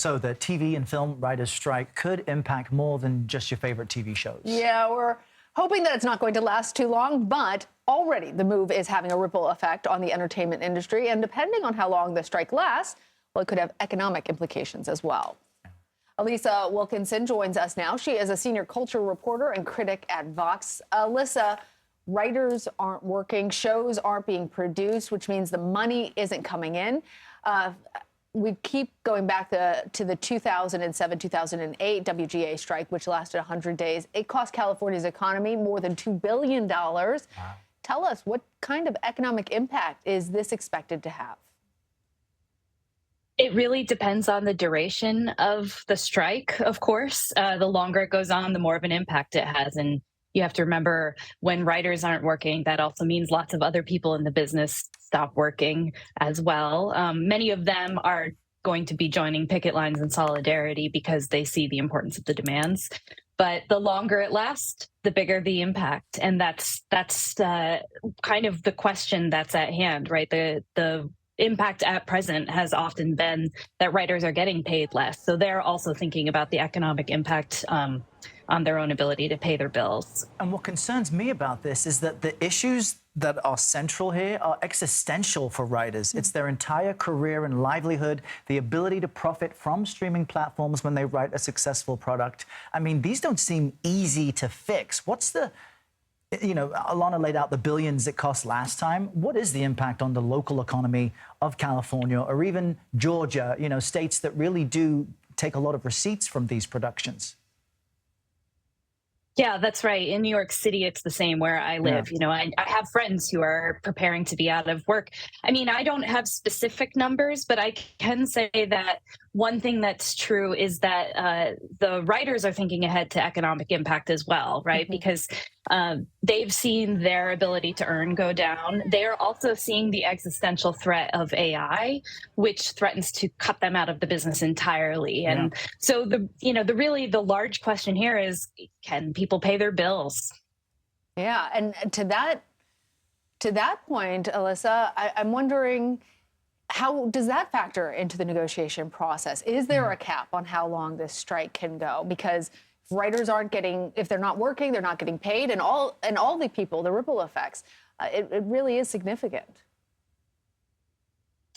So the TV and film writers' strike could impact more than just your favorite TV shows. Yeah, we're hoping that it's not going to last too long, but already the move is having a ripple effect on the entertainment industry. And depending on how long the strike lasts, well, it could have economic implications as well. Alissa Wilkinson joins us now. She is a senior culture reporter and critic at Vox. Alissa, writers aren't working, shows aren't being produced, which means the money isn't coming in. We keep going back to the 2007-2008 WGA strike, which lasted 100 days. It cost California's economy more than $2 billion. Wow. Tell us, what kind of economic impact is this expected to have? It really depends on the duration of the strike, of course. The longer it goes on, the more of an impact it has. And you have to remember, when writers aren't working, that also means lots of other people in the business stop working as well. Many of them are going to be joining picket lines in solidarity because they see the importance of the demands. But the longer it lasts, the bigger the impact. And that's kind of the question that's at hand, right? The impact at present has often been that writers are getting paid less. So they're also thinking about the economic impact on their own ability to pay their bills. And what concerns me about this is that the issues that are central here are existential for writers. It's their entire career and livelihood, the ability to profit from streaming platforms when they write a successful product. I mean, these don't seem easy to fix. What's the, Alana laid out the billions it cost last time. What is the impact on the local economy of California or even Georgia, states that really do take a lot of receipts from these productions? Yeah, that's right. In New York City, it's the same where I live. Yeah. I have friends who are preparing to be out of work. I mean, I don't have specific numbers, but I can say that one thing that's true is that the writers are thinking ahead to economic impact as well, right? Mm-hmm. Because they've seen their ability to earn go down. They're also seeing the existential threat of AI, which threatens to cut them out of the business entirely. Yeah. And so the large question here is, can people pay their bills? Yeah, and to that point, Alissa, I'm wondering, how does that factor into the negotiation process? Is there a cap on how long this strike can go? Because if writers if they're not working, they're not getting paid, and all the people, the ripple effects, it really is significant.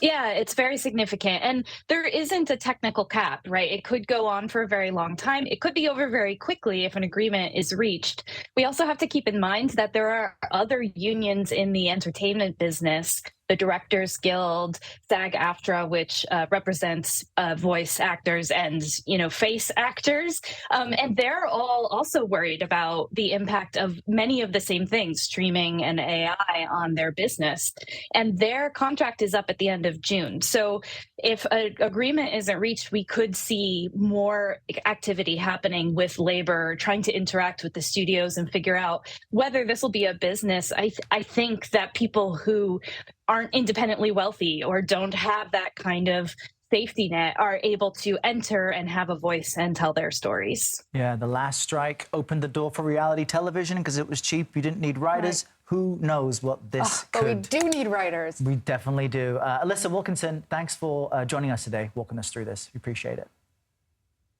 Yeah, it's very significant. And there isn't a technical cap, right? It could go on for a very long time. It could be over very quickly if an agreement is reached. We also have to keep in mind that there are other unions in the entertainment business, the Directors Guild, SAG-AFTRA, which represents voice actors and, face actors. And they're all also worried about the impact of many of the same things, streaming and AI, on their business. And their contract is up at the end of June. So if an agreement isn't reached, we could see more activity happening with labor, trying to interact with the studios and figure out whether this will be a business. I think that people who aren't independently wealthy or don't have that kind of safety net are able to enter and have a voice and tell their stories. Yeah, the last strike opened the door for reality television because it was cheap. You didn't need writers. Right. Who knows what this could... But we do need writers. We definitely do. Alissa Wilkinson, thanks for joining us today, walking us through this. We appreciate it.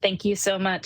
Thank you so much.